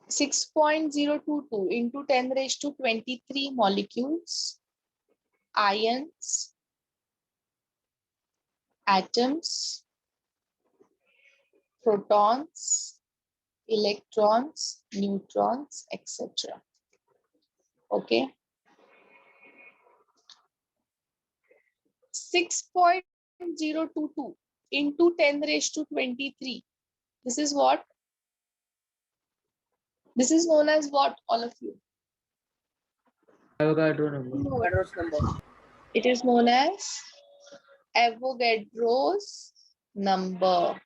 6.022 into 10 raised to 23 molecules, ions, atoms, protons, electrons, neutrons, etc. Okay. 6.022 into 10 raised to 23. This is what? This is known as what, all of you? Avogadro number. Avogadro's number. It is known as Avogadro's number.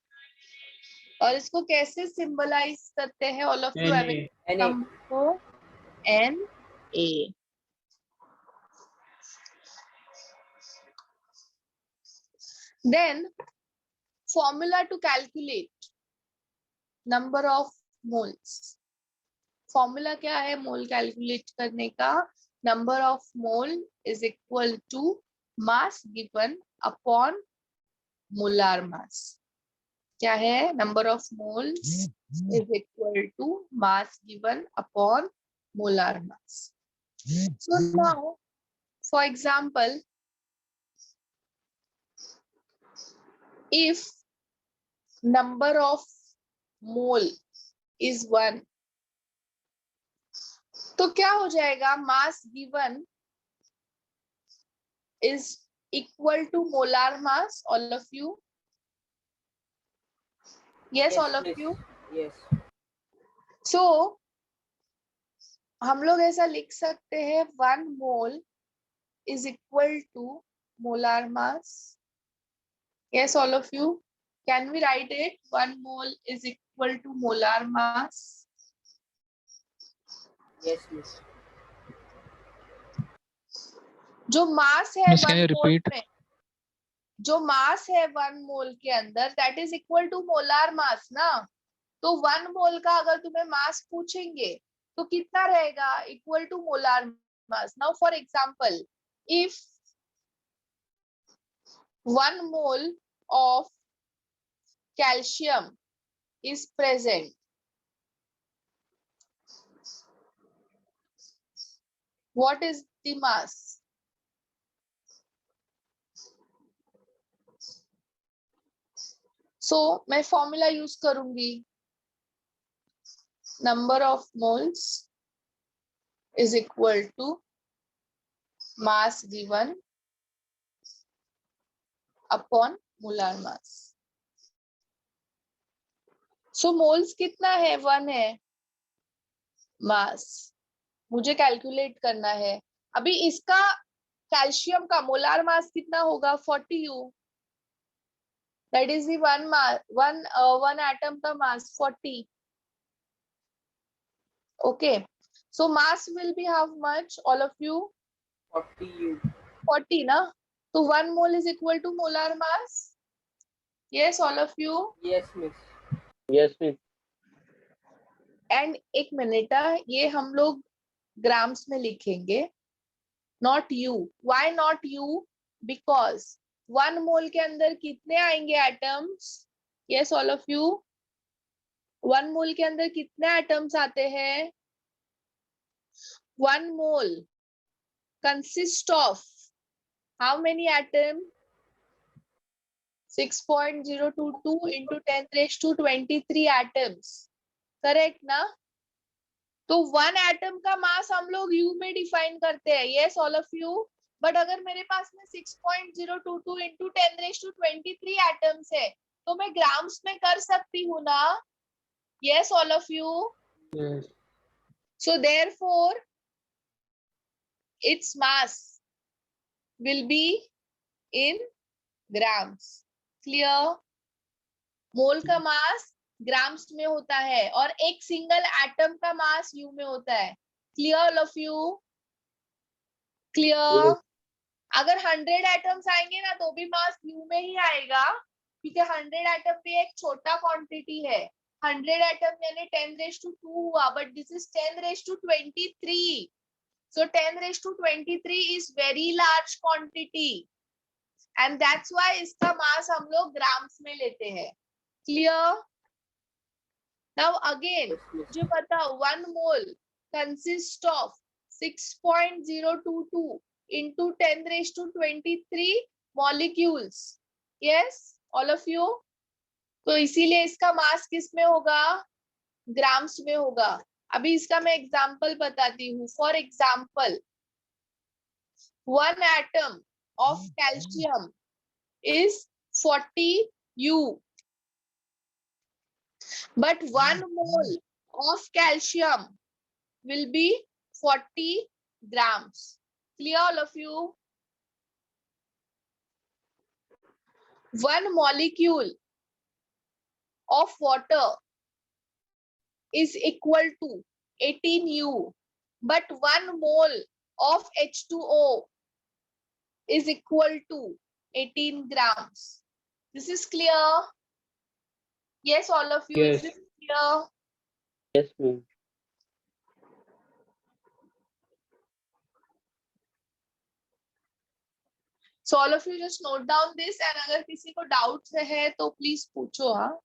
और इसको कैसे symbolize करते हैं all of you? Na. को Na. Then formula to calculate number of moles. Formula क्या है mole calculate करने का? Number of mole is equal to mass given upon molar mass. क्या है? Number of moles is equal to mass given upon molar mass. So now for example, if number of mole is 1, तो क्या हो जाएगा? Mass given is equal to molar mass. All of you? Yes, all of you? Yes. So हम लोग ऐसा लिख सकते हैं 1 mole is equal to molar mass. Yes, all of you? Can we write it? 1 mole is equal to molar mass. Yes, miss. जो मास है Miss, can 1 you mole repeat? में, जो मास है 1 मोल के अंदर, that is equal to molar mass ना. तो 1 मोल का अगर तुम्हें मास पूछेंगे तो कितना रहेगा? Equal to molar mass. Now for example, if 1 mole of calcium is present, what is the mass? So मैं फॉर्मूला यूज करूंगी. Number of moles is equal to mass given upon molar mass. So moles कितना है? 1 है. मास मुझे calculate करना है. अभी इसका कैल्शियम का मोलार मास कितना होगा? 40 U. That is the one atom का mass 40. Okay, so mass will be how much, all of you? 40 U. 40 ना. तो 1 mole is equal to molar mass. Yes, all of you? Yes, miss. Yes, miss. And एक minute, ये हम लोग grams में लिखेंगे, not U. Why not U? Because 1 mole के अंदर कितने आएंगे atoms? Yes, all of you? 1 mole के अंदर कितने एटम्स आते हैं? 1 mole consist of how many atom? 6.022 into 10 raised to 23 atoms. Correct ना? तो 1 एटम का मास हम लोग यू में डिफाइन करते हैं. Yes, all of you? But अगर मेरे पास में 6.022 into 10 raised to 23 एटम्स है तो मैं ग्राम्स में कर सकती हूँ ना. Yes, all of you? Yes. So therefore its mass will be in grams. Clear? मोल का मास ग्राम्स में होता है और एक सिंगल एटम का मास यू में होता है. Clear, all of you? Clear? Yes. अगर 100 एटम्स आएंगे ना तो भी मास यू में ही आएगा, क्योंकि 100 एटम भी एक छोटा क्वांटिटी है. 100 एटम यानी 10 raised to 2 हुआ, but this is 10 raised to 23. So 10 raised to 23 is very large quantity, and that's why इसका मास हम लोग ग्राम्स में लेते हैं. क्लियर? Now again, मुझे पता 1 mole consists of 6.022 into 10 raised to 23 molecules. Yes, all of you. तो इसीलिए इसका मास किस में होगा? ग्राम्स में होगा. अभी इसका मैं एग्जांपल बताती हूँ. For example, 1 atom of calcium is 40 U, but 1 mole of calcium will be 40 grams. Clear, all of you? 1 molecule of water is equal to 18 U, but 1 mole of H2O is equal to 18 grams. This is clear? Yes, all of you. Yes. Is this clear? Yes, ma'am. So all of you just note down this, and अगर किसी को doubts है तो please पूछो. हाँ.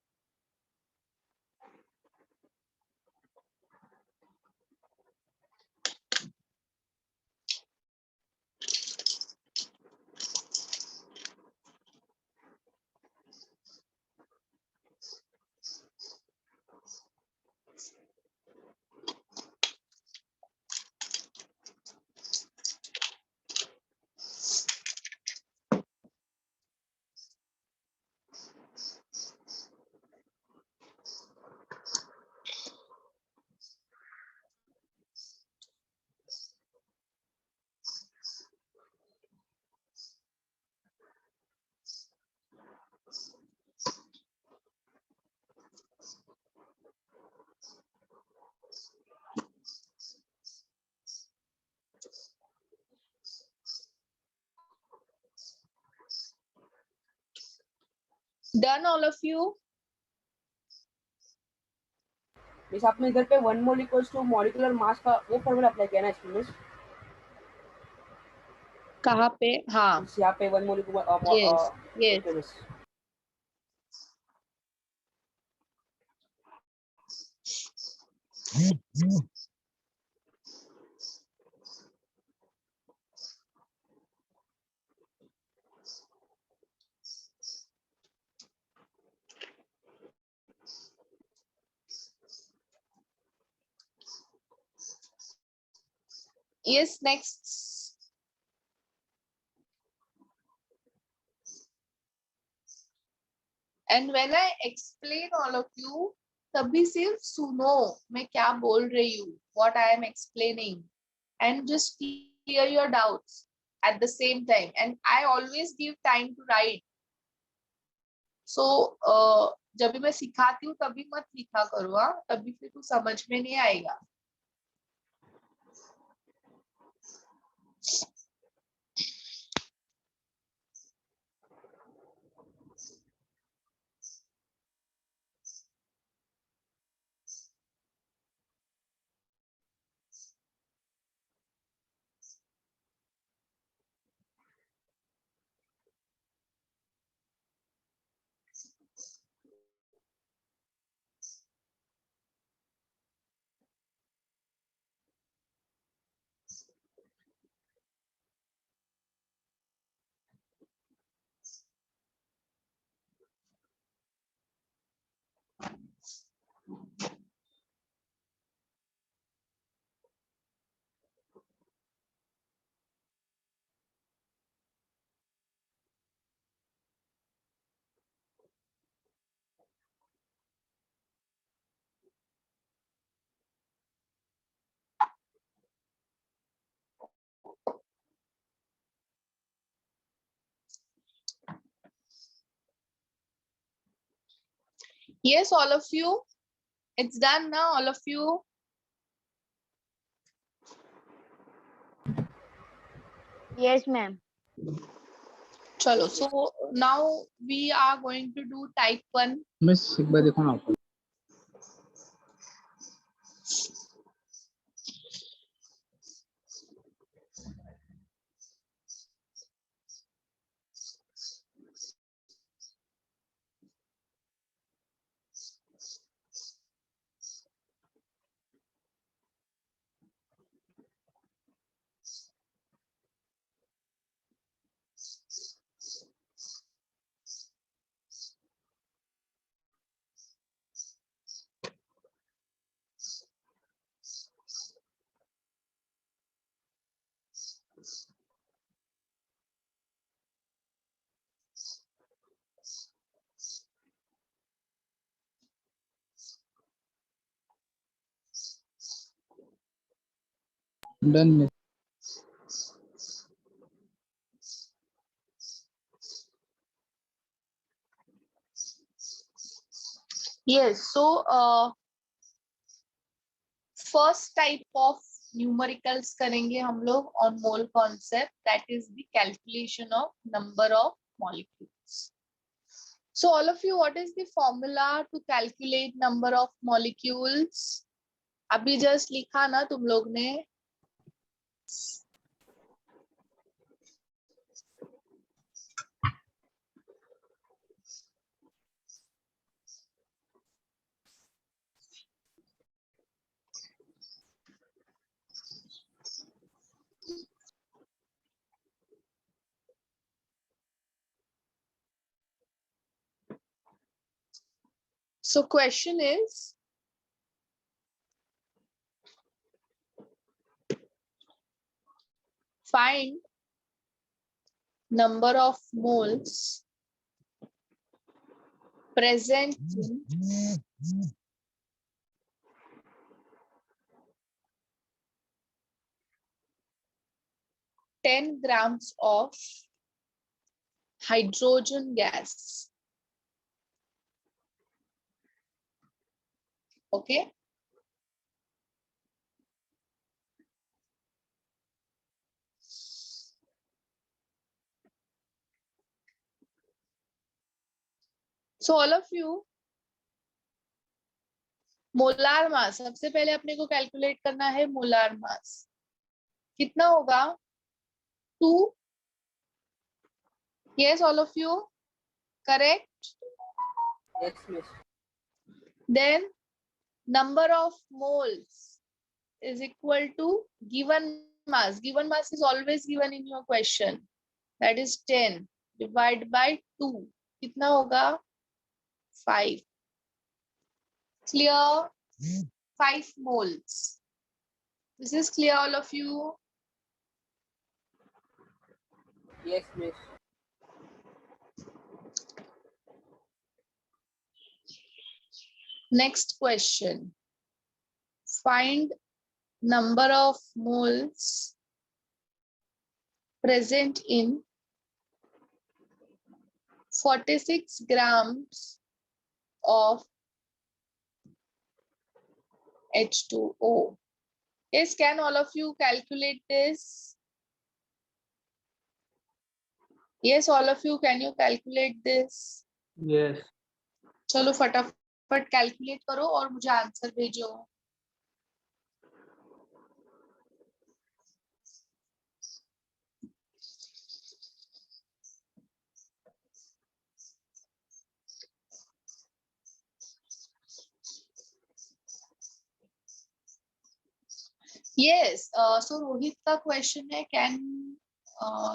Done, all of you? Miss आपने इधर पे 1 मोल इक्वल्स टू मॉलिक्यूलर मास का वो फॉर्मूला अप्लाई किया ना इसमें मिस? कहाँ पे? हाँ. यहाँ पे 1 मोल Yes. Yes. Okay miss. Yes, next. And when I explain all of you, तभी सिर्फ सुनो मैं क्या बोल रही हूँ, what I am explaining, and just clear your doubts at the same time. And I always give time to write. So जब भी मैं सिखाती हूँ तभी मत लिखा करो. हाँ, तभी फिर तू समझ में नहीं आएगा. Yes, all of you. It's done now, all of you. Yes, ma'am. Chalo, so now we are going to do type 1. Miss एक बार देखो ना आप. Done miss. Yes, so first type of numericals करेंगे हम लोग on mole concept, that is the calculation of number of molecules. So all of you, what is the formula to calculate number of molecules? अभी just लिखा ना तुम लोग ने? So question is, find number of moles present in 10 grams of hydrogen gas. Okay. So all of you, molar mass सबसे पहले अपने को कैलकुलेट करना है. मोलार मास कितना होगा? 2. Yes, all of you, correct? Yes, miss. Then number of moles is equal to given mass. Given mass is always given in your question. That is 10 divided by 2. कितना होगा? 5. Clear? 5 moles. This is clear, all of you? Yes, miss. Next question. Find number of moles present in 46 grams of H2O. Yes, can all of you calculate this? Yes, all of you, can you calculate this? Yes चलो फटाफट calculate करो और मुझे answer भेजो. Yes, so Rohit का question है, can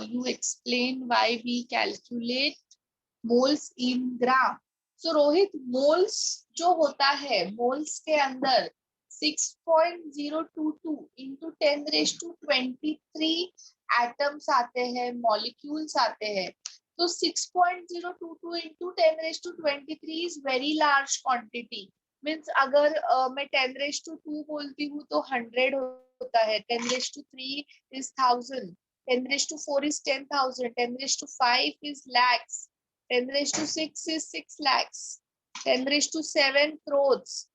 you explain why we calculate moles in gram? So Rohit, moles जो होता है, moles के अंदर 6.022 into 10 raised to 23 atoms आते हैं, molecules आते हैं. तो 6.022 into 10 raised to 23 is very large quantity. Means अगर मैं 10 raised to 2 बोलती हूँ तो 100 होता है, 10 raised to 3 is 1000, 10 raised to 4 is 10,000, 10 raised to 5 is lakhs, 10 raised to 6 is 6 lakhs, 10 raised to 7 crores.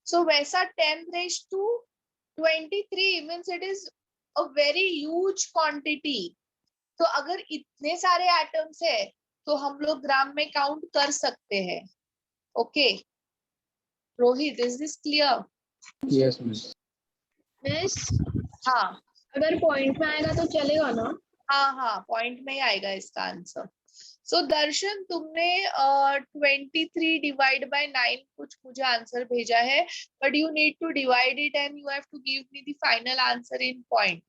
So वैसा 10 raised to 23 means it is a very huge quantity. तो अगर इतने सारे एटम्स है तो हम लोग ग्राम में काउंट कर सकते हैं. Okay Rohit, is this clear? Yes miss. Miss हाँ अगर पॉइंट में आएगा तो चलेगा ना? हाँ पॉइंट में ही आएगा इसका आंसर. सो दर्शन, तुमने 23 डिवाइड बाय 9 कुछ मुझे आंसर भेजा है, but you need to divide it and you have to give me the final answer in point.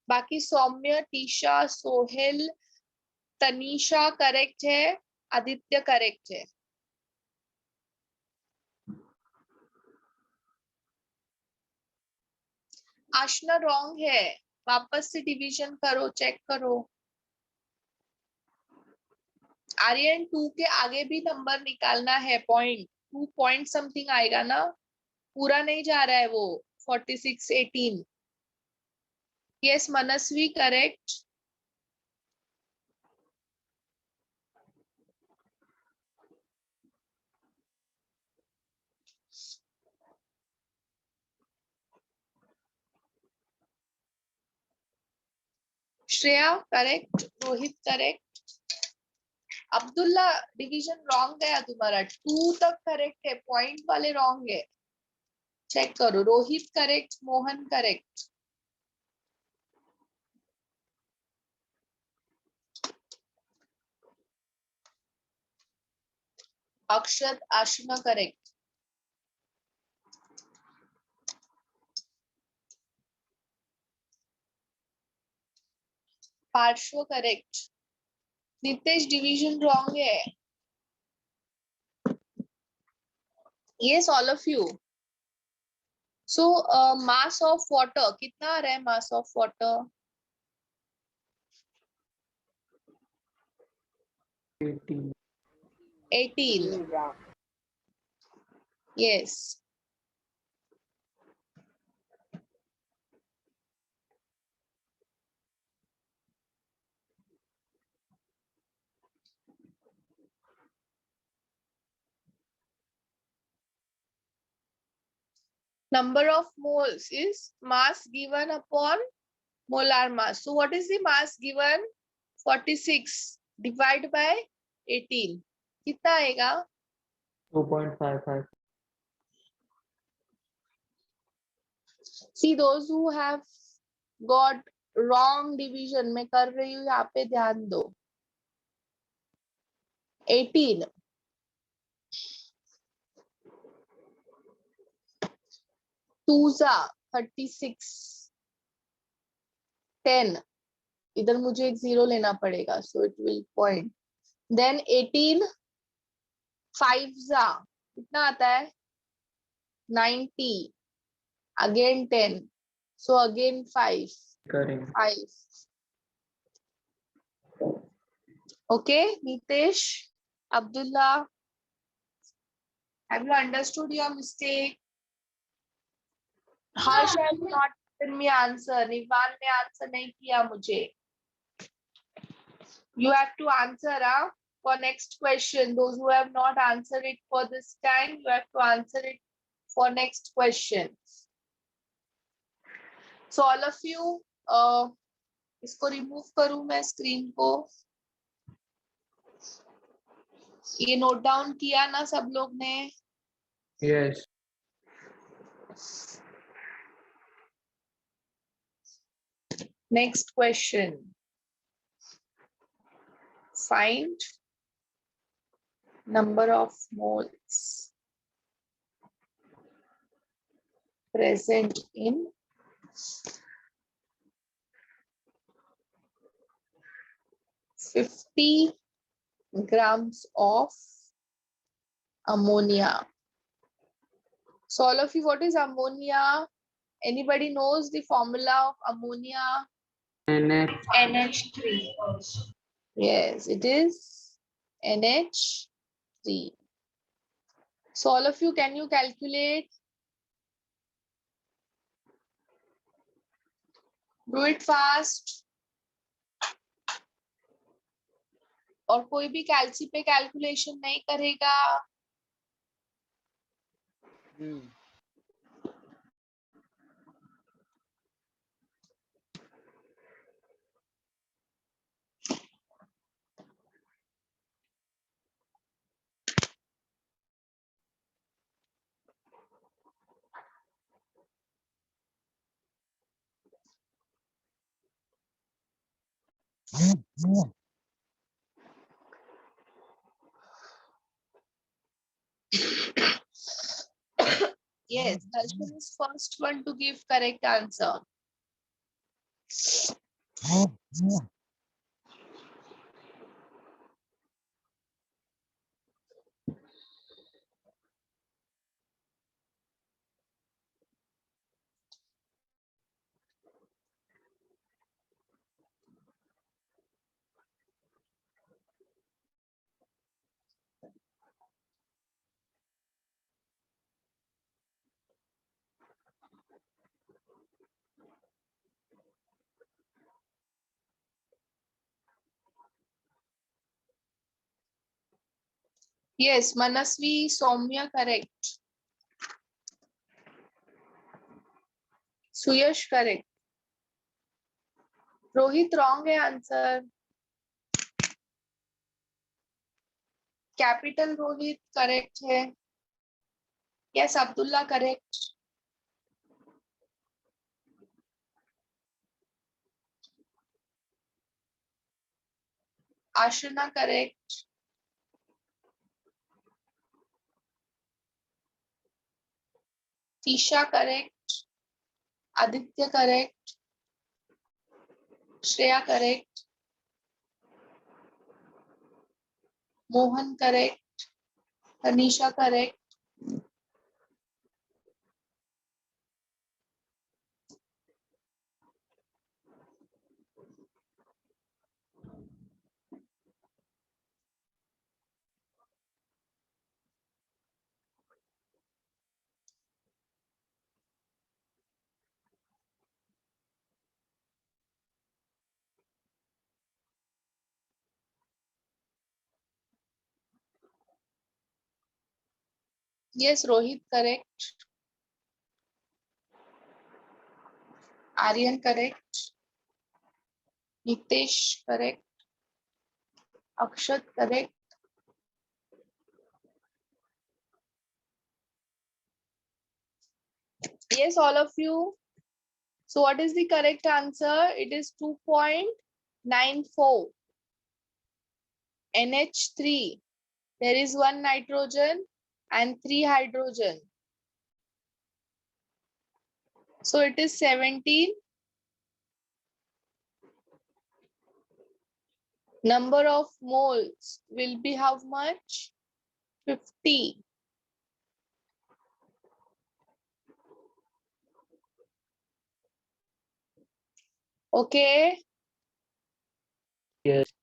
बाकी सौम्य, टीशा, सोहेल, तनीषा करेक्ट है, आदित्य करेक्ट है. आशना रॉन्ग है, वापस से डिवीजन करो, चेक करो. आर्यन 2 के आगे भी नंबर निकालना है, पॉइंट 2 पॉइंट समथिंग आएगा ना, पूरा नहीं जा रहा है वो 46 18. Yes, Manasvi, correct. Shreya, correct. Rohit, correct. Abdullah, division wrong गया तुम्हारा, 2 तक करेक्ट है, पॉइंट वाले रॉन्ग है, चेक करो. Rohit correct, Mohan correct. Akshat, Ashima correct. Parshva correct. Nitesh, division wrong है. Yes, all of you. So, mass of water कितना आ रहा है? Mass of water 18. 18. Gram. Yes. Number of moles is mass given upon molar mass. So what is the mass given? 46 divided by 18. कितना आएगा? 2.55. See, those who have got wrong division, मैं कर रही हूँ, यहाँ पे ध्यान दो. 18. 2s are 36. 10. इधर मुझे एक 0 लेना पड़ेगा, so it will point. Then 18. 5s are कितना आता है? 90. Again 10. So again 5. Correct. 5. Okay, Nitesh, Abdullah, have you understood your mistake? Harsh has not given me answer. Nivan ने answer नहीं किया मुझे. You have to answer for next question. Those who have not answered it for this time, you have to answer it for next question. So all of you, इसको remove करूँ मैं screen को. ये note down किया ना सब लोग ने? Yes. Next question. Find number of moles present in 50 grams of ammonia. So all of you, what is ammonia? Anybody knows the formula of ammonia? NH. Yes, it is NH3. So all of you, can you calculate? Do it fast. और कोई भी कैल्सी पे calculation नहीं करेगा. Yes, Darshan is first one to give correct answer. Yes, Manasvi, Soumya, correct. Suyash, correct. Rohit, wrong है answer. Capital Rohit correct है. Yes Abdullah correct. Ashna correct. Tisha correct. Aditya correct. Shreya correct. Mohan correct. Tanisha correct. Yes Rohit correct. Aryan correct. Nitesh correct. Akshat correct. Yes, all of you. So what is the correct answer? It is 2.94. NH3. There is 1 nitrogen and 3 hydrogen. So it is 17. Number of moles will be how much? 50. Okay. Yes.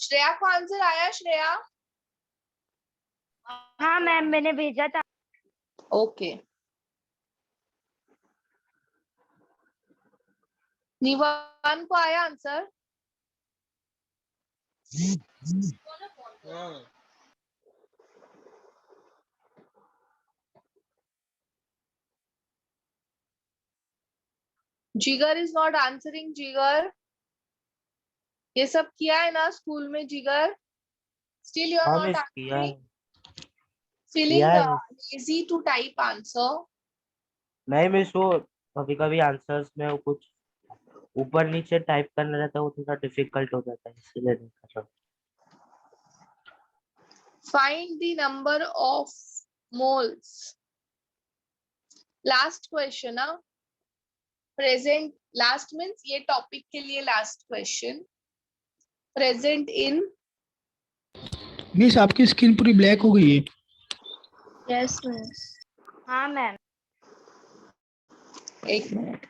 Shreya को answer आया श्रेया? हाँ ma'am मैंने भेजा था. Okay. निवान को आया answer? जिगर इज नॉट आंसरिंग. जिगर ये सब किया है ना स्कूल में Jigar? Still you are not answering. Feeling lazy to type answer. नहीं मिस वो कभी कभी आंसर्स में वो कुछ ऊपर नीचे टाइप करना रहता है वो थोड़ा डिफिकल्ट हो जाता है इसलिए नहीं कर रहा. Find the number of moles. Last question ना. Present last means ये टॉपिक के लिए last question. Present in. Miss आपकी स्किन पूरी ब्लैक हो गई है. Yes miss. हाँ मैम. एक मिनट.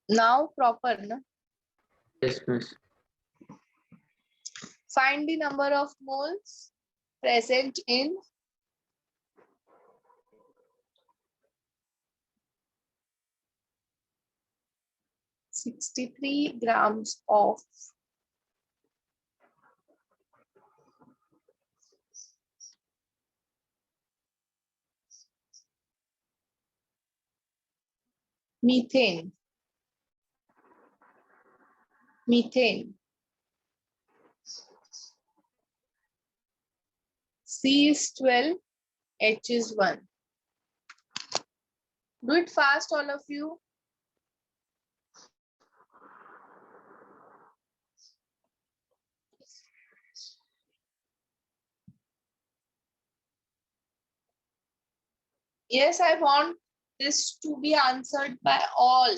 Now proper ना. Yes, miss. Find the number of moles present in 63 grams of methane. Methane. C is 12, H is 1. Do it fast, all of you. Yes, I want this to be answered by all.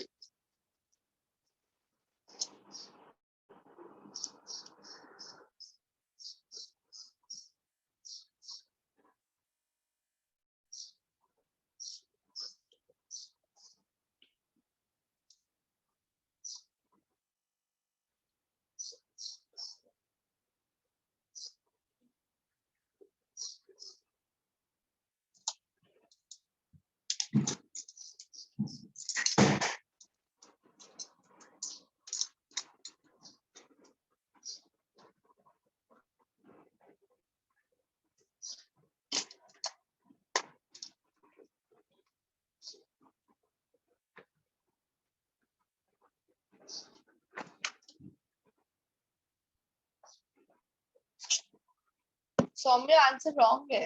Saumya answer wrong है.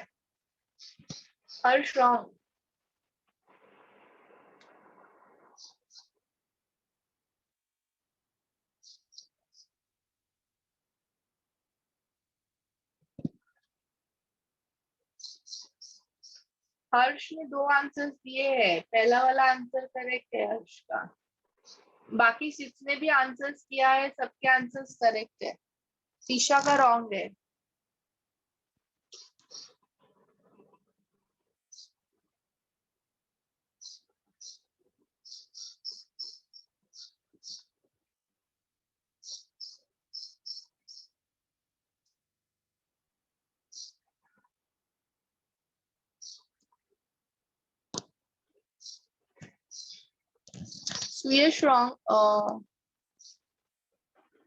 Harsh wrong. हर्ष ने 2 answers दिए हैं. पहला वाला answer correct है हर्ष का. बाकी जिसने भी आंसर्स किया है सबके आंसर्स करेक्ट है. शीशा का रॉन्ग है. सुयश रॉन्ग.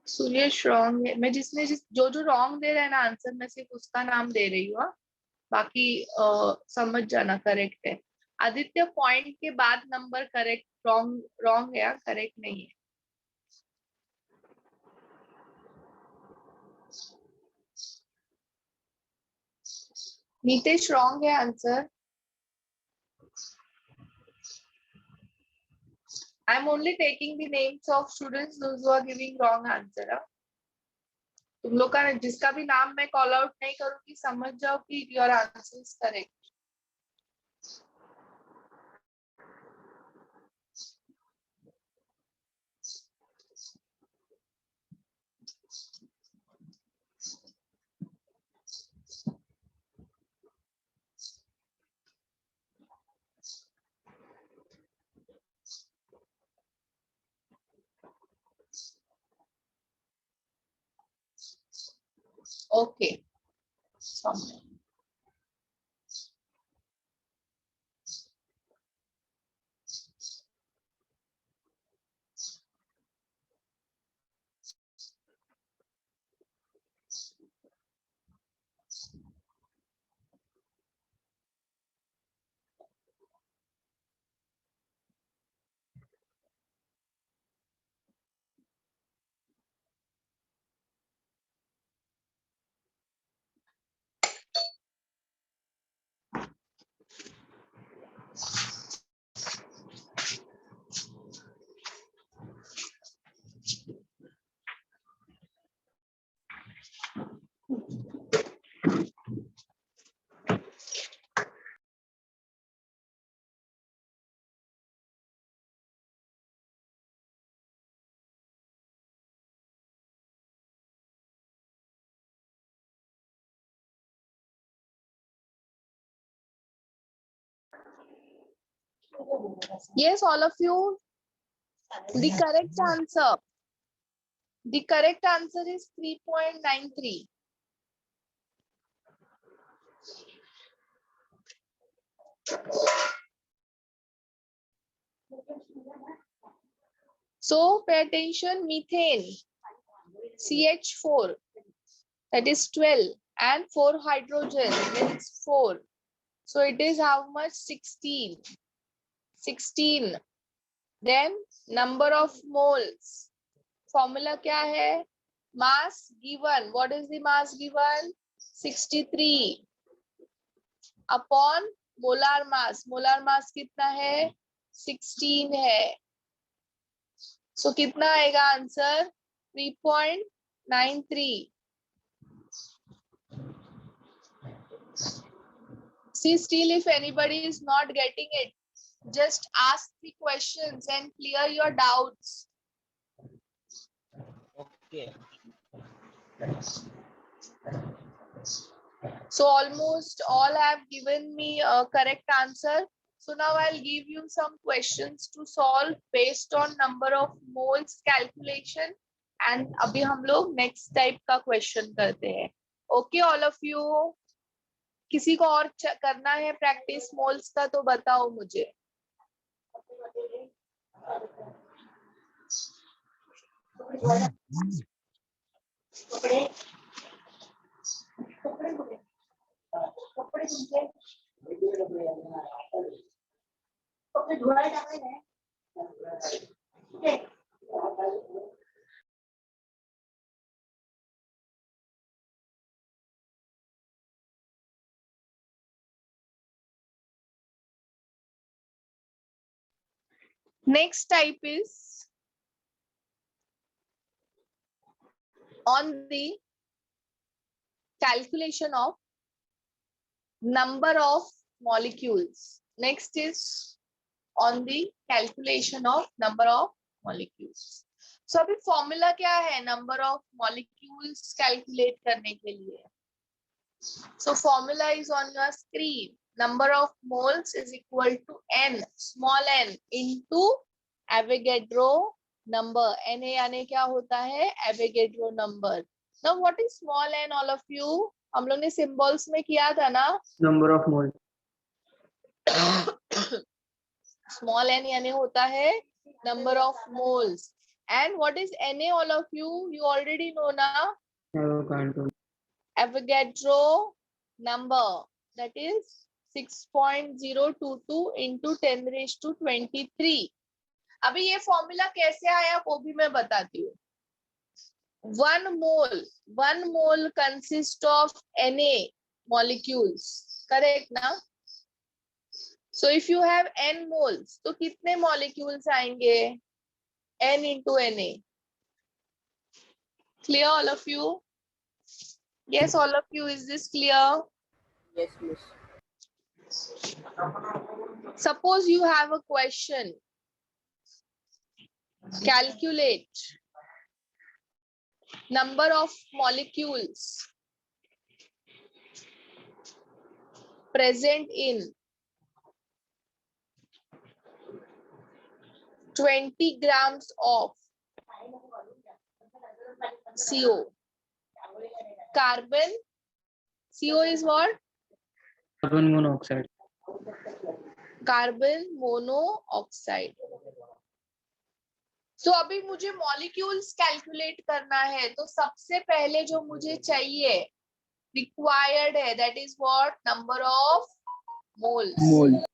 सुयश रॉन्ग है. मैं जो जो रॉन्ग दे रहा है ना आंसर, मैं सिर्फ उसका नाम दे रही हूँ. बाकी समझ जाना करेक्ट है. आदित्य पॉइंट के बाद नंबर करेक्ट. रॉन्ग रॉन्ग है, करेक्ट नहीं है. नीतेश रॉन्ग है answer. I am only taking the names of students those who are giving wrong answer. तुम लोग का जिसका भी नाम मैं कॉल आउट नहीं करूंगी, समझ जाओ कि your answer is correct. Okay. Yes, all of you. The correct answer. The correct answer is 3.93. So pay attention. Methane, CH4, that is 12, and 4 hydrogen, that is 4. So it is how much? 16. 16. Then number of moles. Formula क्या है? Mass given. What is the mass given? 63 upon molar mass. Molar mass कितना है? 16 है. So कितना आएगा answer? 3.93. See, still if anybody is not getting it, just ask the questions and clear your doubts. Okay. So almost all have given me a correct answer. So now I'll give you some questions to solve based on number of moles calculation. And अभी हम लोग next type का question करते हैं. Okay, all of you. किसी को और करना है practice moles का तो बताओ मुझे. Next type is on the calculation of number of molecules. Next is on the calculation of number of molecules. So अभी formula क्या है number of molecules calculate करने के लिए? So formula is on your screen. Number of moles is equal to n, small n into Avogadro number. Na यानी क्या होता है? Avogadro number. Now what is small n, all of you? हम लोग ने symbols में किया था ना? Number of moles. Small n यानी होता है number of moles. And what is Na, all of you? You already know ना? Avogadro number, that is 6.022 into 10 raised to 23. अभी ये फॉर्मूला कैसे आया वो भी मैं बताती हूँ. 1 mole consists of Na molecules, correct ना? So if you have n moles, तो कितने molecules आएंगे? N into Na. Clear, all of you? Yes, all of you, is this clear? Yes, miss. Suppose you have a question. Calculate number of molecules present in 20 grams of CO. Carbon, CO is what? Carbon monoxide. Carbon monoxide. So अभी मुझे molecules calculate करना है, तो सबसे पहले जो मुझे चाहिए required है, that is what? Number of moles. Mole.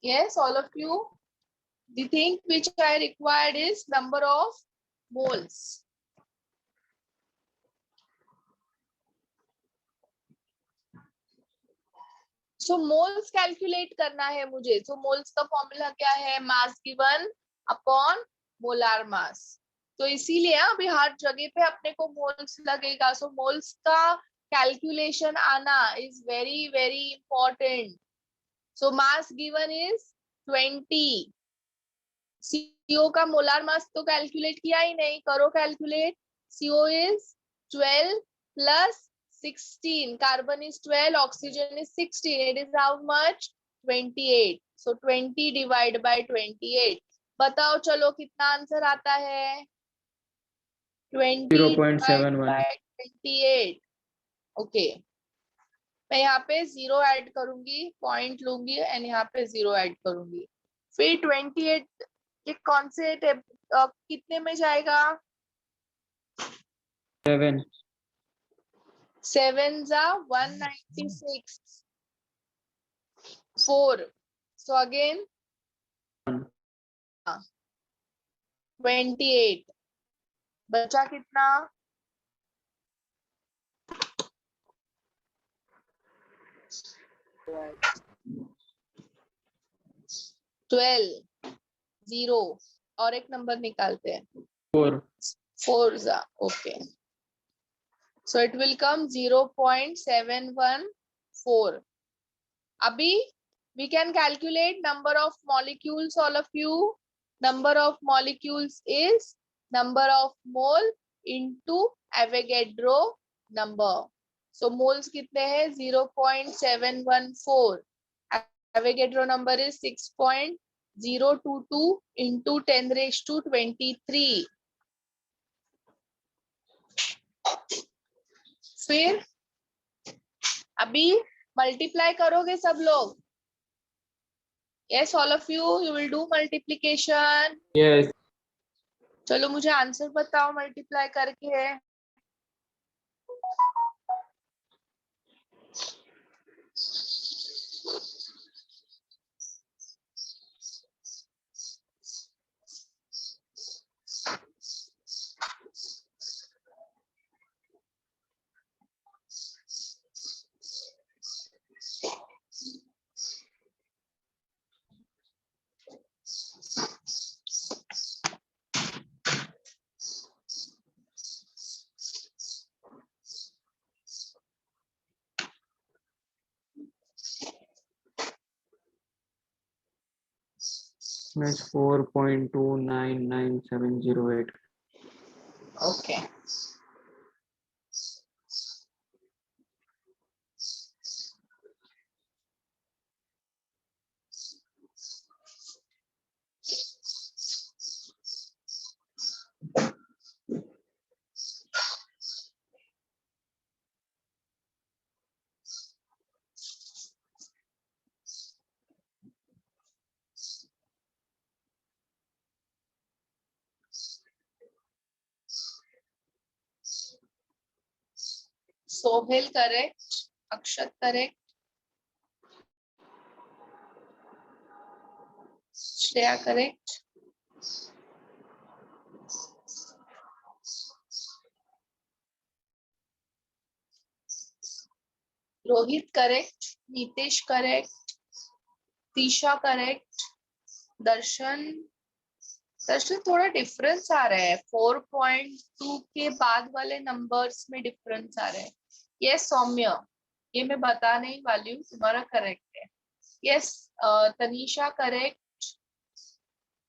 Yes, all of you. The thing which I required is number of moles. So moles calculate करना है मुझे. So moles का formula क्या है? Mass given upon molar mass. तो इसीलिए अभी हर जगह पे अपने को moles लगेगा. So moles का calculation आना is very very important. So mass given is 20. CO का molar mass तो calculate किया ही नहीं. करो calculate. CO is 12 plus 16. Carbon is 12. Oxygen is 16. It is how much? 28. So 20 divided by 28. बताओ चलो कितना आंसर आता है? 20 divided 0.71. by 28. Okay. मैं यहाँ पे 0 ऐड करूंगी, पॉइंट लूंगी एंड यहाँ पे 0 ऐड करूंगी. फिर 28 के कौन से कितने में जाएगा? 7. 7 जा 196. 4. So again 28. बचा कितना? 12. 0 और एक नंबर निकालते हैं. 4. 4 जा. Okay. So it will come 0.714. Abhi we can calculate number of molecules, all of you. Number of molecules is number of mole into Avogadro number. So moles कितने हैं? 0.714. Avogadro number is 6.022 into 10 raised to 23. फिर अभी multiply करोगे सब लोग? Yes, all of you will do multiplication. Yes. चलो मुझे answer बताओ मल्टीप्लाई करके. Miss 4.299708. Okay. Sohail correct. Akshat correct. Shreya correct. Rohit correct. Nitesh correct. Tisha correct. दर्शन थोड़ा डिफरेंस आ रहा है 4.2 के बाद वाले नंबर्स में डिफरेंस आ रहा है. यस सौम्य, ये मैं बता नहीं वाली हूँ, तुम्हारा करेक्ट है. Yes Tanisha correct.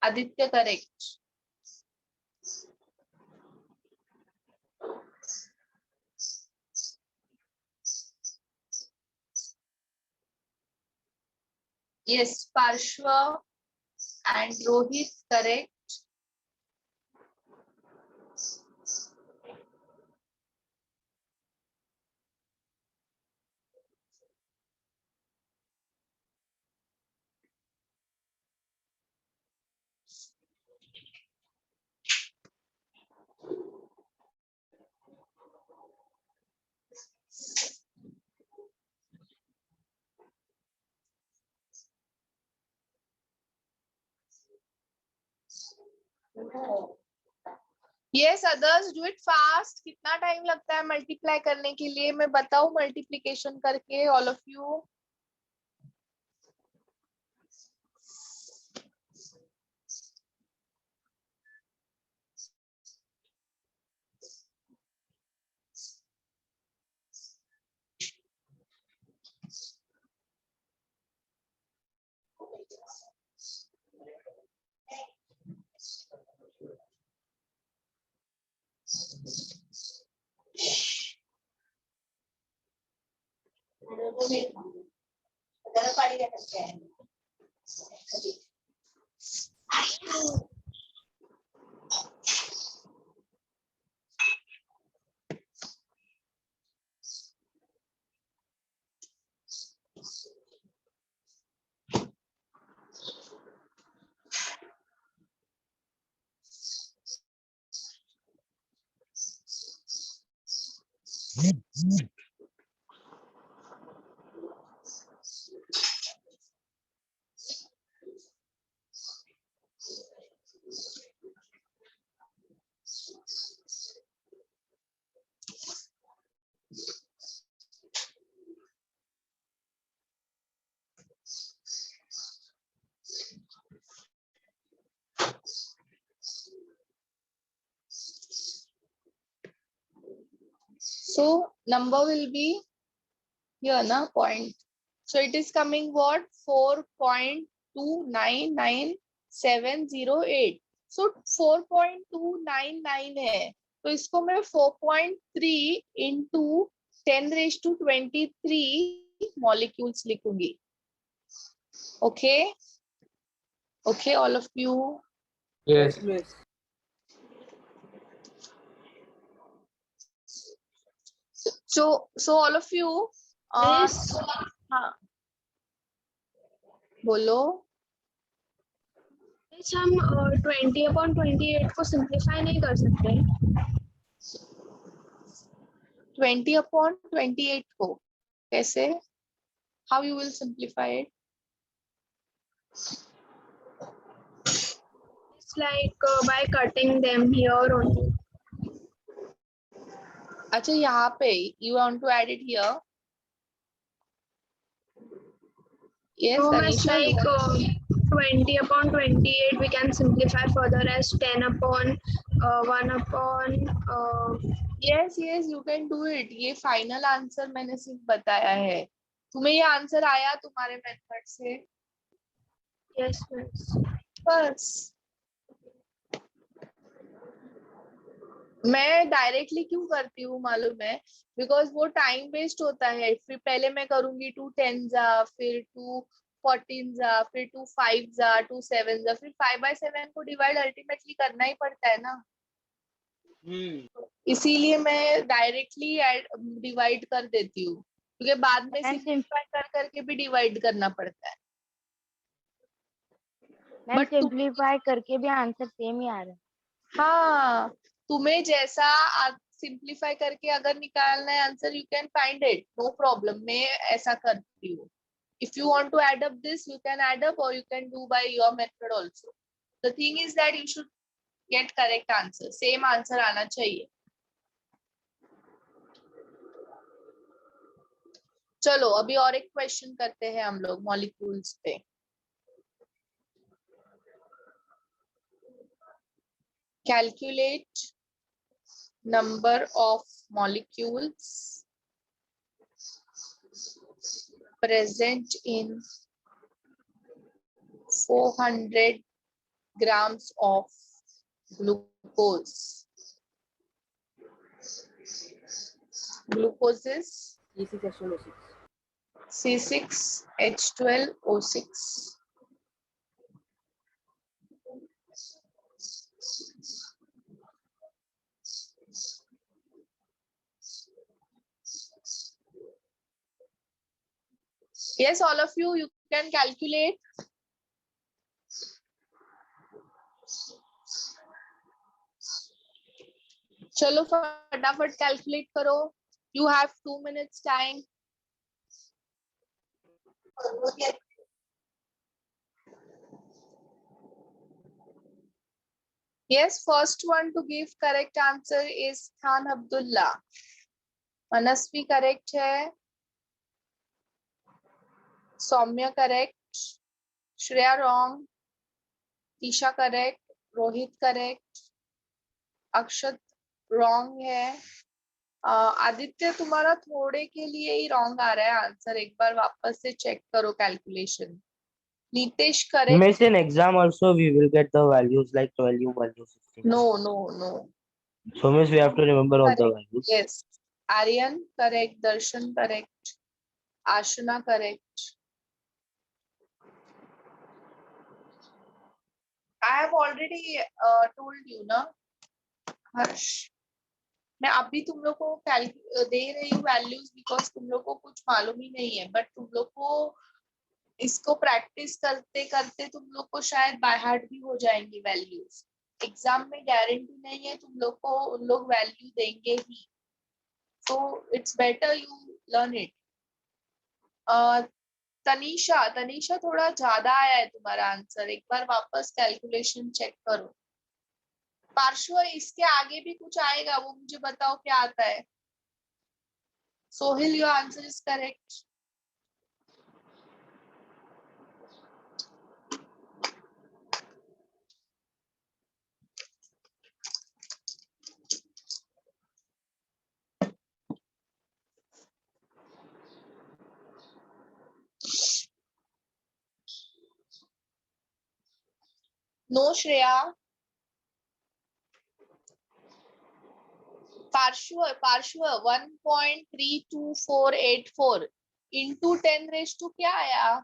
Aditya correct. Yes पार्श्व and Rohit correct. Yes others do it fast. कितना टाइम लगता है मल्टीप्लाई करने के लिए, मैं बताऊं मल्टीप्लिकेशन करके all of you. So number will be here na point. So it is coming what 4.299708. So 4.299 है, तो इसको मैं 4.3 into 10⁻23 molecules लिखूंगी. Okay, okay all of you. Yes. Miss. So all of you. Miss. हाँ बोलो. Miss हम 20/28 को simplify नहीं कर सकते. 20/28 को कैसे? How you will simplify it? It's like by cutting them here only. अच्छा यहाँ पे you want to add it here? Yes, So it's Tanisha. like 20/28 we can simplify further as 10/1/. Yes, you can do it. ये final answer मैंने सिर्फ बताया है. तुम्हें ये आंसर आया तुम्हारे मेथड से? Yes, miss. बस मैं डायरेक्टली क्यों करती हूँ मालूम है, बिकॉज वो टाइम वेस्ट होता है। फिर पहले मैं करूंगी 2 10 जा, फिर 2 14 जा, फिर 2 5 जा, 2 7 जा, फिर 5/7 को डिवाइड अल्टीमेटली करना ही पड़ता है ना। इसीलिए मैं डायरेक्टली डिवाइड कर देती हूँ, क्योंकि बाद में मैम सिंपलीफाई कर करके भी डिवाइड करना पड़ता है। मैम But तुम- सिंप्लीफाई करके भी आंसर सेम ही आ रहा है। हाँ, तुम्हें जैसा सिंप्लीफाई करके अगर निकालना है answer, you can find it, no problem. मैं ऐसा करती हूँ। If you want to add up this, you can add up, or you can do by your method also. The thing is that you should get correct answer. Same answer आना चाहिए। चलो अभी और एक क्वेश्चन करते हैं हम लोग मॉलिक्यूल्स पे। Calculate number of molecules present in 400 grams of glucose. Glucose is C6H12O6. Yes, all of you can calculate. चलो फटाफट कैलकुलेट करो। You have 2 minutes time. Yes, first one to give correct answer is Khan Abdullah. Manasvi correct है, Saumya correct, Shreya wrong, Isha correct, Rohit correct, Akshat wrong है, आदित्य तुम्हारा थोड़े के लिए ही wrong आ रहा है आंसर, एक बार वापस से चेक करो calculation. Nitesh correct. Miss, in exam also we will get the values like 12 values. 16. No. So miss, we have to remember all the values. Yes. Aryan correct, Darshan correct, Ashuna correct. I have already told you ना हर्ष, मैं अभी तुम लोग को दे रही हूँ values because तुम लोग को कुछ मालूम ही नहीं है, बट तुम लोग को इसको प्रैक्टिस करते करते तुम लोग को शायद बाय हार्ट भी हो जाएंगी वैल्यूज। एग्जाम में गारंटी नहीं है तुम लोग को उन लोग वैल्यू देंगे ही, so it's better you learn it. Tanisha थोड़ा ज्यादा आया है तुम्हारा आंसर, एक बार वापस कैलकुलेशन चेक करो। पार्श्व इसके आगे भी कुछ आएगा, वो मुझे बताओ क्या आता है। Sohil your answer is correct. No Shreya. Parshva 1.32484 into 10 क्या आया?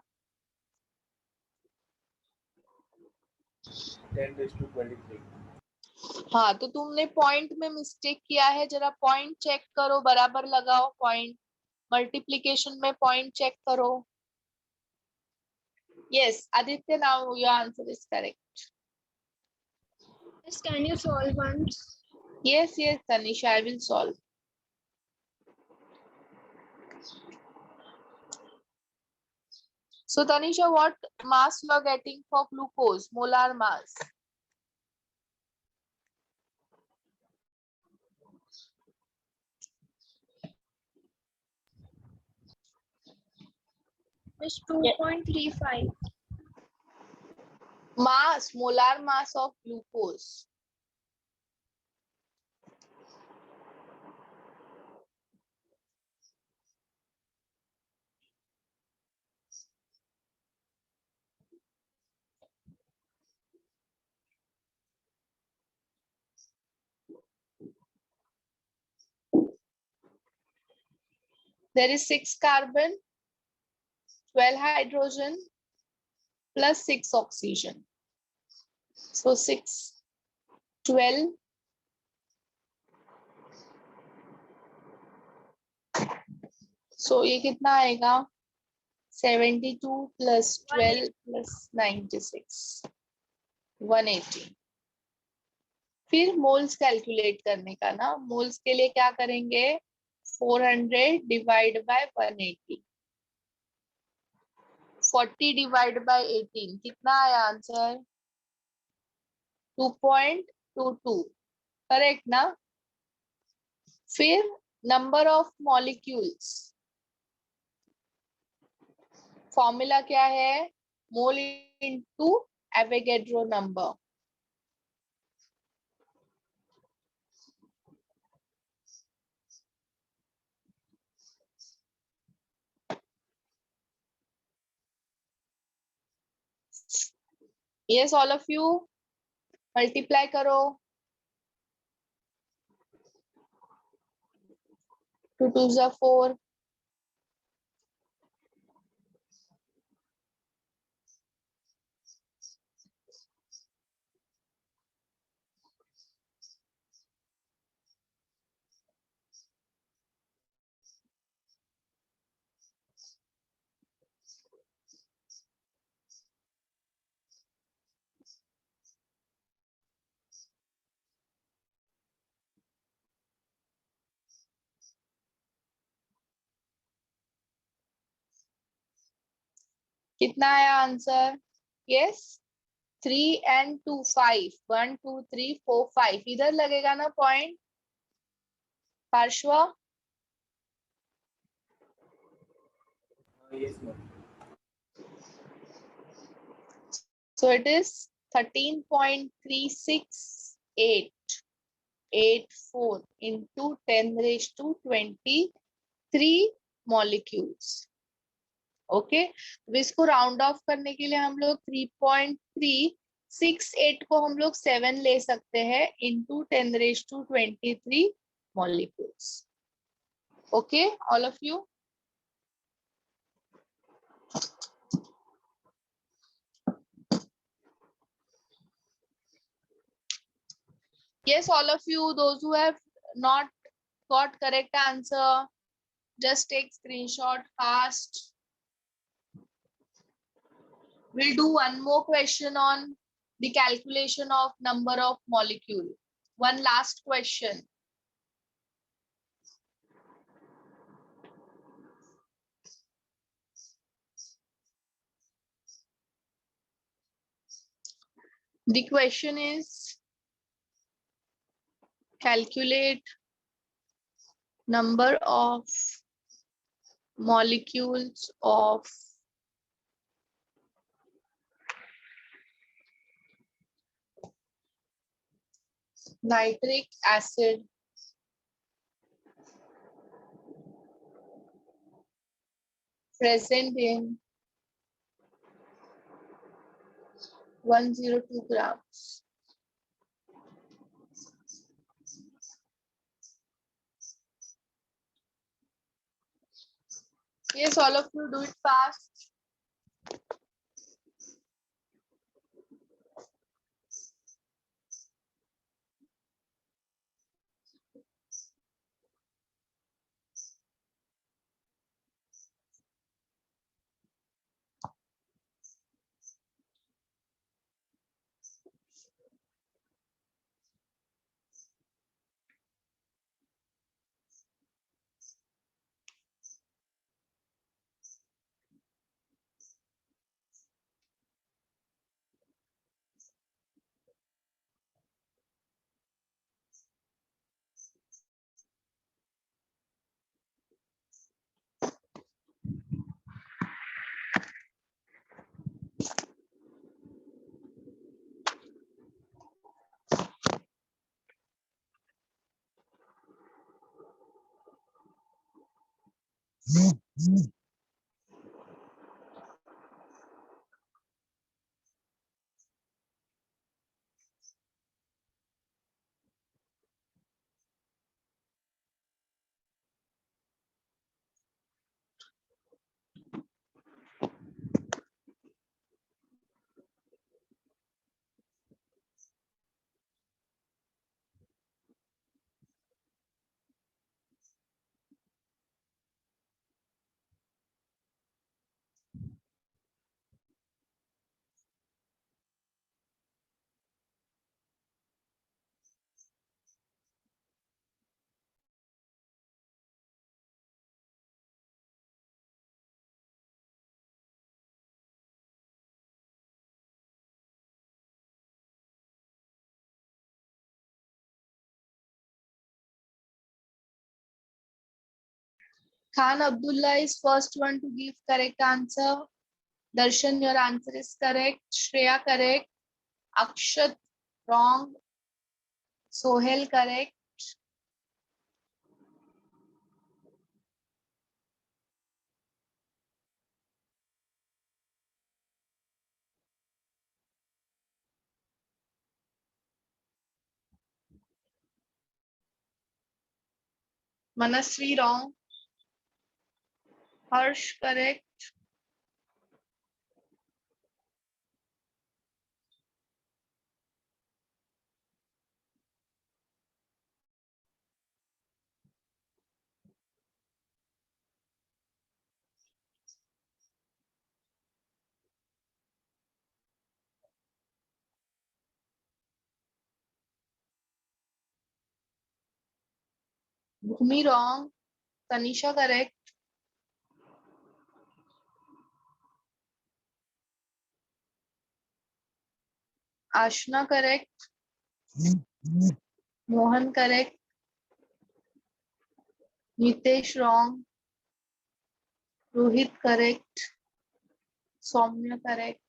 10⁻23। हाँ, तो तुमने पॉइंट में मिस्टेक किया है, जरा पॉइंट चेक करो, बराबर लगाओ पॉइंट, मल्टीप्लिकेशन में पॉइंट चेक करो। Yes Aditya, now your answer is correct. Can you solve once? Yes, Tanisha, I will solve. So Tanisha, what mass you are getting for glucose, molar mass? It's 2.35. Mass, molar mass of glucose. there is 6 carbon, 12 hydrogen plus 6 oxygen. So 6, 12. So ये कितना आएगा? 72 plus 12 plus 96, 180. फिर moles calculate करने का ना, moles के लिए क्या करेंगे? 400 डिवाइड बाय 180, 40 डिवाइड बाय 18, कितना आया आंसर? 2.22, करेक्ट ना? फिर नंबर ऑफ मॉलिक्यूल्स, फॉर्मूला क्या है? Mole into Avogadro number. Yes, all of you, multiply करो. 2 2s are 4. कितना आया आंसर? यस, 3 and 2 5, 1 2 3 4 5, इधर लगेगा ना पॉइंट पार्श्व? So it is 13.3684 into 10 raised to 23 molecules. Okay, तो इसको राउंड ऑफ करने के लिए हम लोग 3.368 को हम लोग 7 ले सकते हैं into 10 raise to 23 molecules. Okay, all of you. Yes, all of you, those who have not got correct answer, just take screenshot fast. We'll do one more question on the calculation of number of molecule. One last question. The question is, calculate number of molecules of nitric acid present in 102 grams. Yes, all of you, do it fast. Khan Abdullah is first one to give correct answer. Darshan, your answer is correct. Shreya, correct. Akshat, wrong. Sohel, correct. Manasvi, wrong. Harsh, correct. Bhumi, wrong. Tanisha, correct. Ashna, correct. Mohan, correct. Nitesh, wrong. Rohit, correct. Soumya, correct.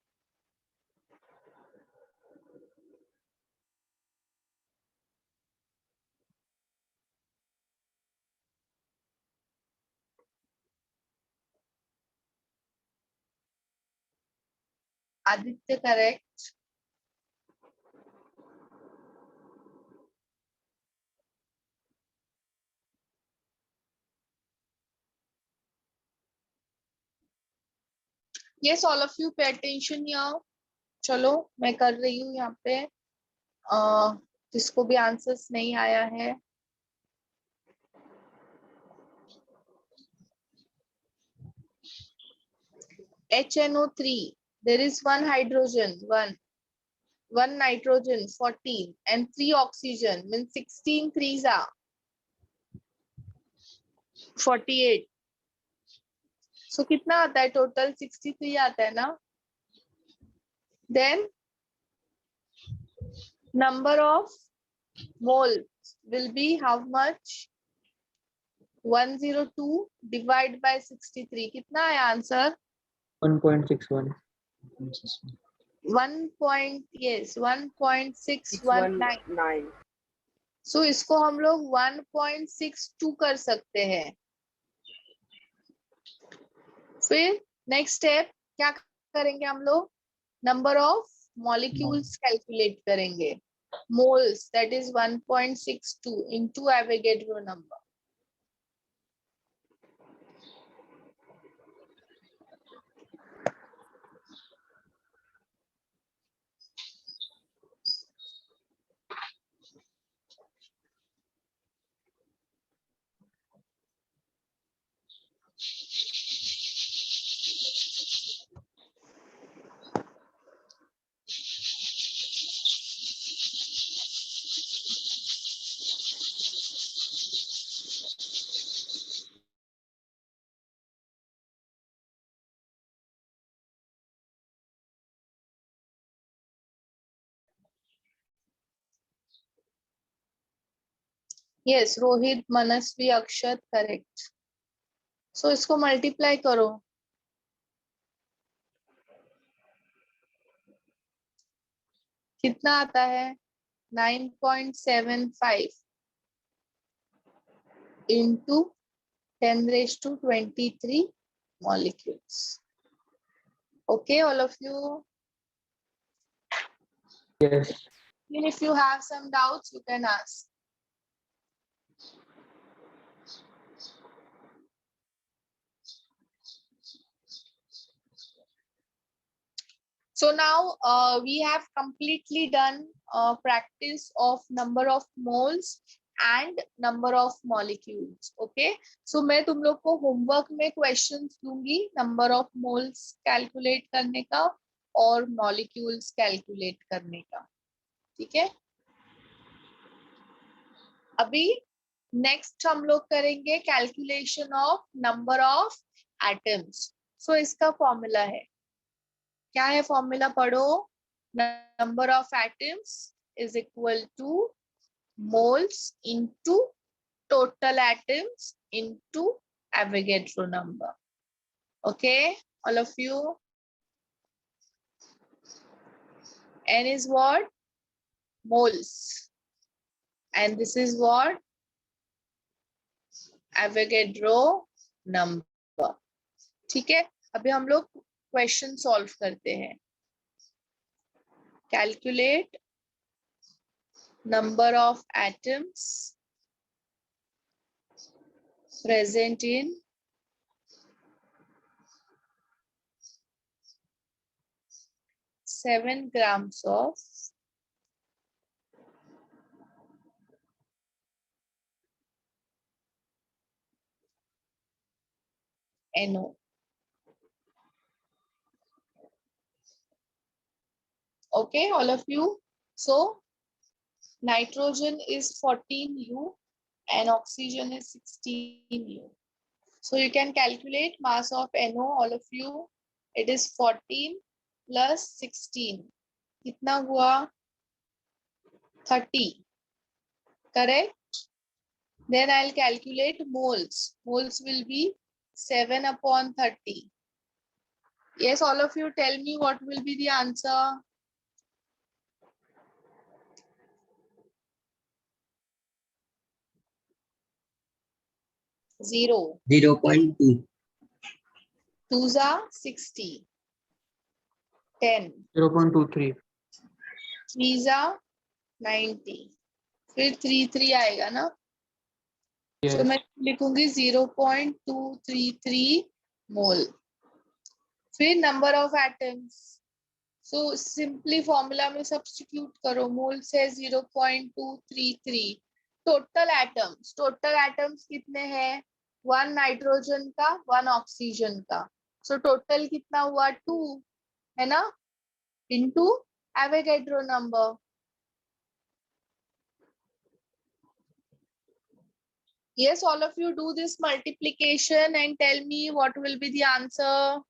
Aditya, correct. Yes, all of you pay attention here. चलो मैं कर रही हूँ यहाँ पे जिसको भी answers नहीं आया है HNO3 there is one hydrogen, one nitrogen 14 and 3 oxygen means 16 threes are 48. So कितना आता है टोटल 63 आता है ना. Then number of moles will be how much? 102 divided by 63 कितना है आंसर? 1.61. 1.619. 9. So इसको हम लोग 1.62 कर सकते हैं. फिर नेक्स्ट स्टेप क्या करेंगे हम लोग? नंबर ऑफ मॉलिक्यूल्स कैलकुलेट करेंगे. Moles that is 1.62 into Avogadro number. Yes, Rohit, Manasvi, Akshat, correct. So इसको मल्टीप्लाई करो. कितना आता है? 9.75 into 10 raised to 23 molecules. Okay, all of you. Yes. Even if you have some doubts, you can ask. So now we have completely done practice of number of moles and number of molecules. Okay, so मैं तुम लोग को homework में questions दूंगी number of moles calculate करने का और molecules calculate करने का. ठीक है, अभी next हम लोग करेंगे calculation of number of atoms. So इसका formula है, क्या है फॉर्मूला पढ़ो. Number of atoms is equal two moles into total atoms into Avogadro number. Okay, all of you. N is what? Moles. And this is what? Avogadro number. ठीक है, अभी हम लोग क्वेश्चन सॉल्व करते हैं. Calculate number of atoms present in 7 grams of NO. Okay, all of you. So nitrogen is 14U and oxygen is 16U. So you can calculate mass of NO, all of you. It is 14 plus 16. कितना हुआ? 30. Correct? Then I'll calculate moles. Moles will be 7 upon 30. Yes, all of you tell me what will be the answer. Zero. 0.2. Twos are 60. 10. 0.23. Threes are 90. फिर 3 आएगा ना? Yes. तो मैं लिखूंगी 0.233 मोल. फिर number of atoms. So simply formula में substitute करो. मोल से 0.233. टोटल एटम्स कितने हैं? 1 नाइट्रोजन का, 1 ऑक्सीजन का. सो टोटल कितना हुआ? 2 है ना, into Avogadro number. Yes, all of you do this multiplication and tell me what will be the answer.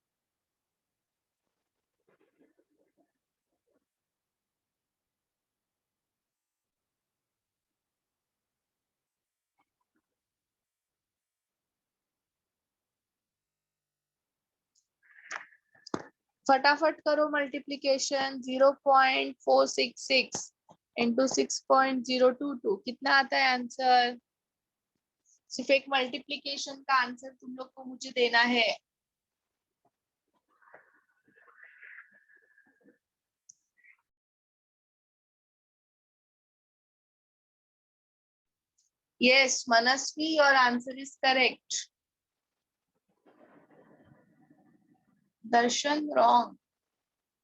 फटाफट करो मल्टीप्लीकेशन. 0.466 into 6.022 कितना आता है आंसर? सिर्फ एक मल्टीप्लीकेशन का आंसर तुम लोग को मुझे देना है. Yes, Manasvi, your answer is correct. Darshan wrong.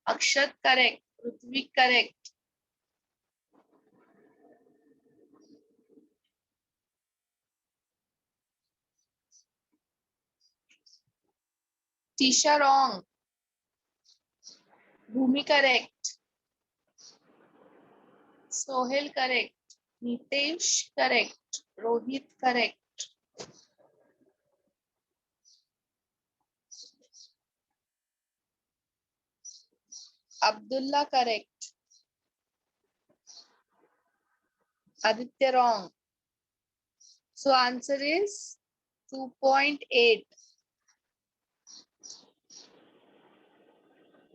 Akshat correct. Prithvi correct. Tisha wrong. Bhumi correct. Sohel correct. Nitesh correct. Rohit correct. Abdullah correct. Aditya wrong. So answer is 2.8.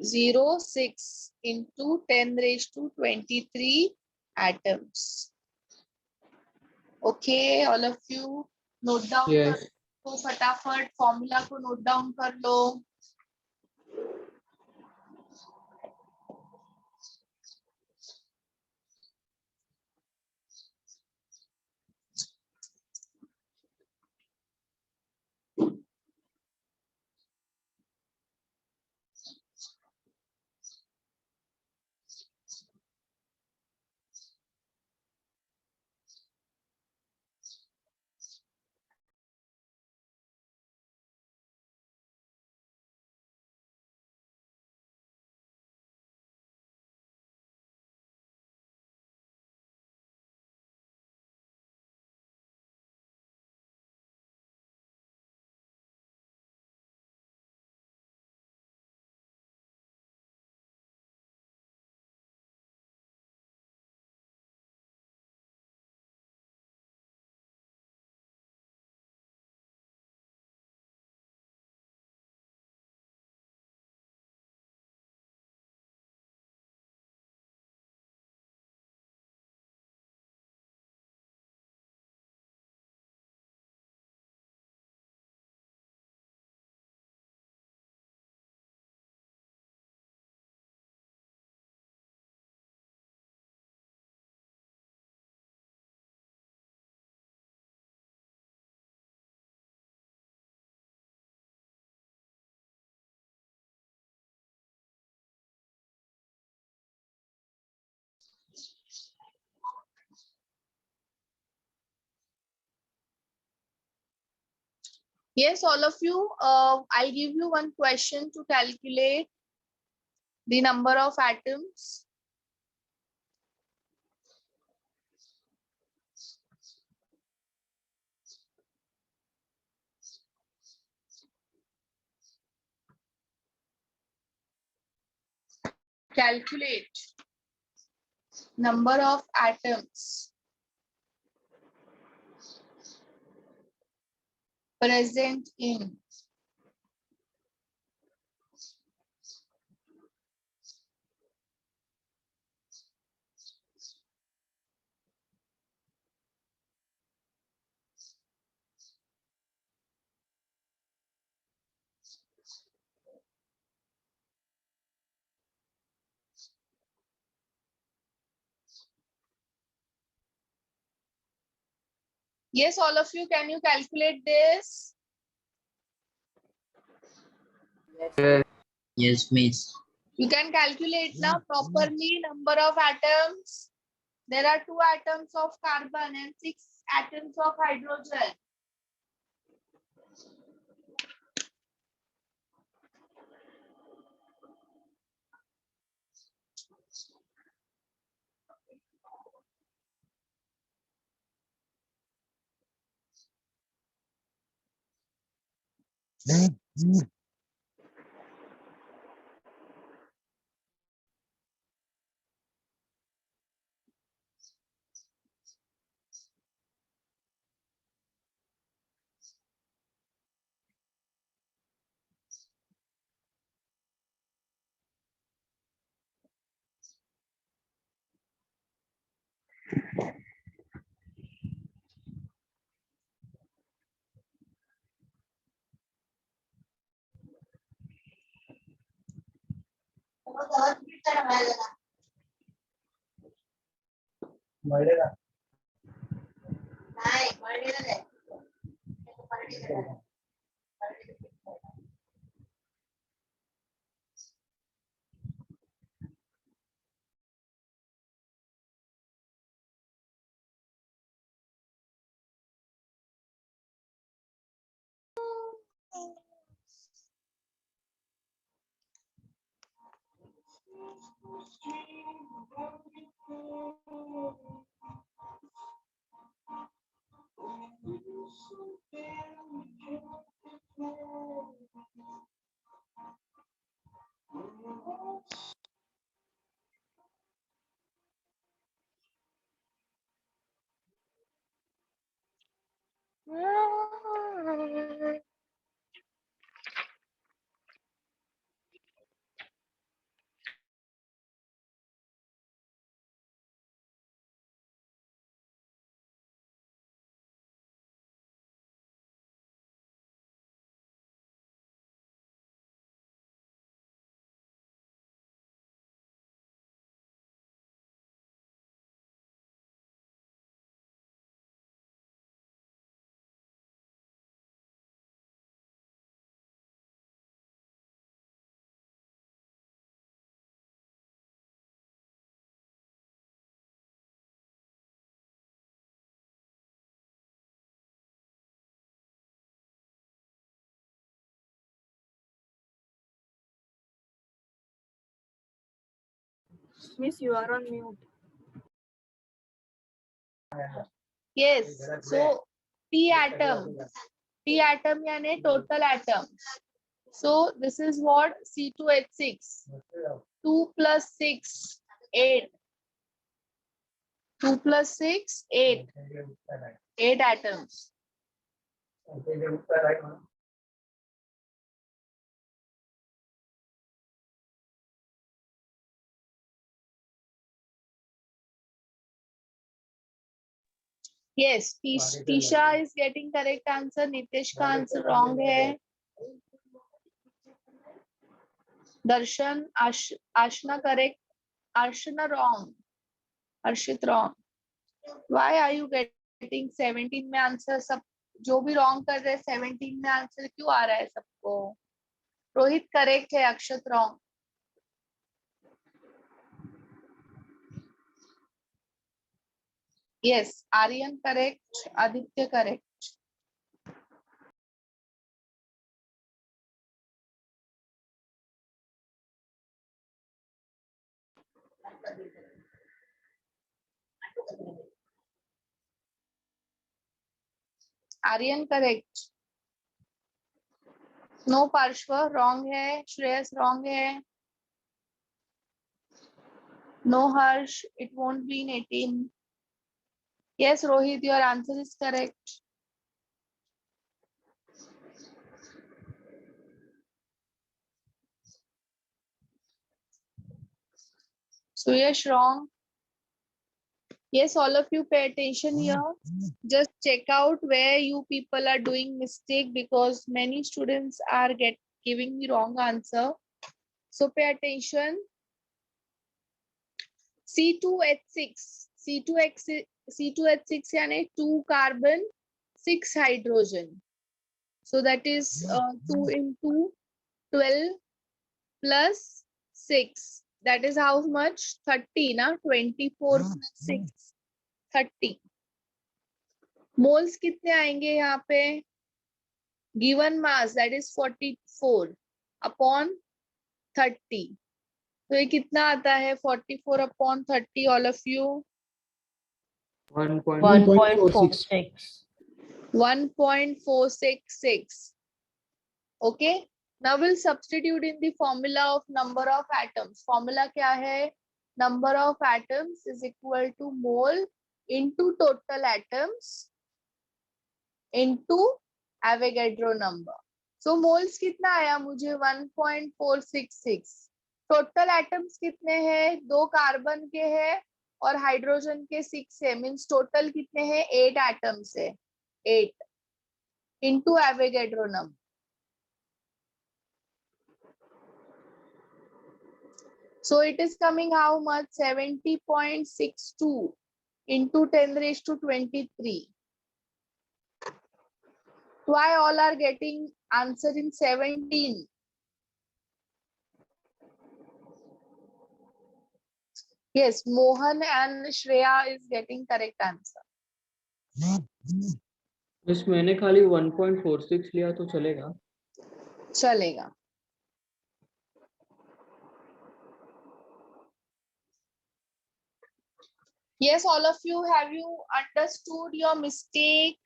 06 into 10 raised to 23 atoms. Okay, all of you note down. Yes. तो फटाफट formula को note down कर लो. Yes, all of you, I'll give you one question to calculate the number of atoms. Calculate number of atoms present in Yes, all of you, can you calculate this? Yes. Yes, miss. You can calculate now properly number of atoms. There are 2 atoms of carbon and 6 atoms of hydrogen. Miss, you are on mute. Yes, so T atom यानी total atoms. So this is what C2H6. 2 plus 6, 8. 2 plus 6, 8. 8 atoms. Yes, Tisha is getting correct answer. Nitesh का answer wrong है. Darshan, Ashna correct. Arshana wrong. Arshit wrong. Why are you getting 17 में answer? सब जो भी wrong कर रहे हैं 17 में आंसर क्यों आ रहा है सबको? रोहित करेक्ट है, Akshat wrong. Yes, Aryan correct, Aditya correct. Aryan correct, no Parshva wrong है, श्रेयस रॉन्ग है, no Harsh, it won't be in 18. Yes, Rohit, your answer is correct. Suyash wrong. Yes, all of you pay attention here. Just check out where you people are doing mistake because many students are giving me wrong answer. So pay attention. C2H6. C2H6 यानी 2 carbon, 6 hydrogen. So that is 2 into 12 plus 6. That is how much? 30, na? 24 plus 6, 30. Moles कितने आएंगे यहाँ पे? Given mass that is 44 upon 30. तो ये कितना आता है? 44 upon 30, all of you? 1.46. 1.466. Okay. Now we'll substitute in the formula of number of atoms. Formula क्या है? Number of atoms is equal to mole into total atoms into Avogadro number. So moles कितना आया मुझे? 1.466. Total atoms कितने हैं? 2 carbon के हैं और हाइड्रोजन के 6 है. मीन्स टोटल कितने हैं? 8 atoms है. 8 into Avogadro number. So it is coming how much? 70.62 into 10 raised to 23. Why all are getting answer in 17? Yes, Mohan and Shreya is getting correct answer. बस मैंने खाली 1.46 लिया तो चलेगा? चलेगा. Yes, all of you, have you understood your mistake?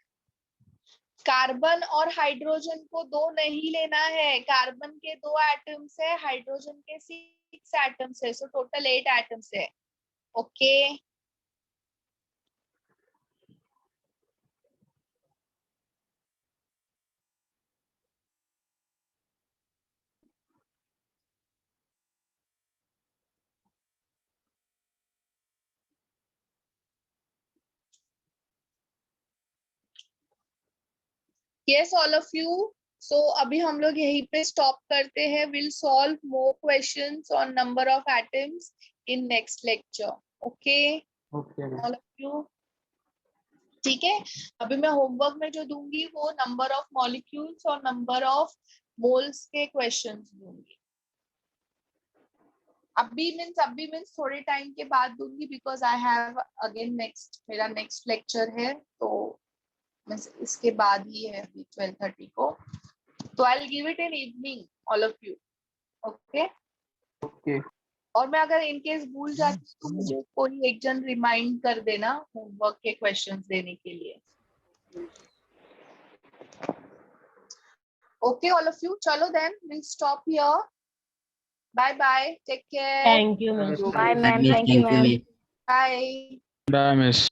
Carbon और hydrogen को 2 नहीं लेना है. कार्बन के 2 एटम्स है, हाइड्रोजन के 6 एटम्स है. सो टोटल 8 एटम्स है. Okay. Yes, all of you. So अभी हम लोग यहीं पे stop करते हैं. We'll solve more questions on number of atoms in next lecture. Okay, Okay. all of you. ठीक है. अभी मैं होमवर्क में जो दूंगी वो number of molecules और number of moles के questions दूंगी. अभी मीन्स थोड़े टाइम के बाद दूंगी because I have again मेरा next lecture है तो इसके बाद ही है 12:30 को. तो I'll give it in evening, all of you. Okay? Okay. और मैं अगर इनकेस भूल जाती तो मुझे कोई एक जन रिमाइंड कर देना होमवर्क के क्वेश्चंस देने के लिए. Okay, all of you. चलो then, we'll stop here. Bye bye. Take care. Thank you, ma'am. Bye, ma'am. Thank you, ma'am. Bye. Bye, miss.